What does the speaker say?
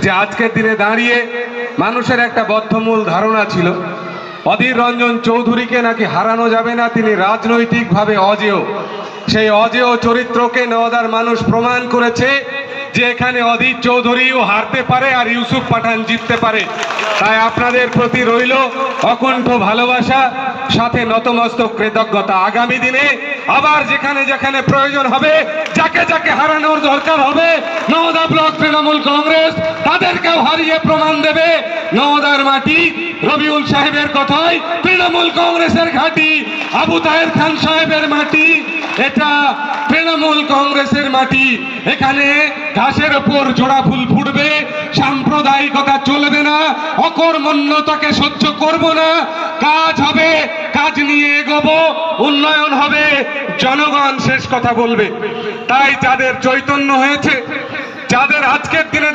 যে আজকের দিনে দাঁড়িয়ে মানুষের একটা বদ্ধমূল ধারণা ছিল অধীর রঞ্জন চৌধুরীকে নাকি হারানো যাবে না, তিনি রাজনৈতিকভাবে অজেয়। সেই অজেয় চরিত্রকে নওদার মানুষ প্রমাণ করেছে যে এখানে অধীর চৌধুরীও হারতে পারে আর ইউসুফ পাঠান জিততে পারে। তাই আপনাদের প্রতি রইল অকুণ্ঠ ভালোবাসা, সাথে নতমস্তক কৃতজ্ঞতা। আগামী দিনে আবার যেখানে যেখানে প্রয়োজন হবে, যাকে যাকে হারানোর দরকার হবে, নওদা ব্লক তৃণমূল কংগ্রেস তাদেরকেও হারিয়ে প্রমাণ দেবে নওদার মাটি রবিউল সাহেবের কথায় তৃণমূল কংগ্রেসের ঘাঁটি, আবু তাহের খান সাহেবের মাটি, এটা তৃণমূল কংগ্রেসের মাটি। এখানে ঘাসের ওপর জোড়া ফুল ফুটবে, সাম্প্রদায়িকতা চলবে না, অকর্মণ্যতাকে সহ্য করব না। কাজ হবে, কাজ নিয়ে এগোবো, উন্নয়ন হবে, জনগণ শেষ কথা বলবে। তাই যাদের চৈতন্য হয়েছে, যাদের আজকের দিনে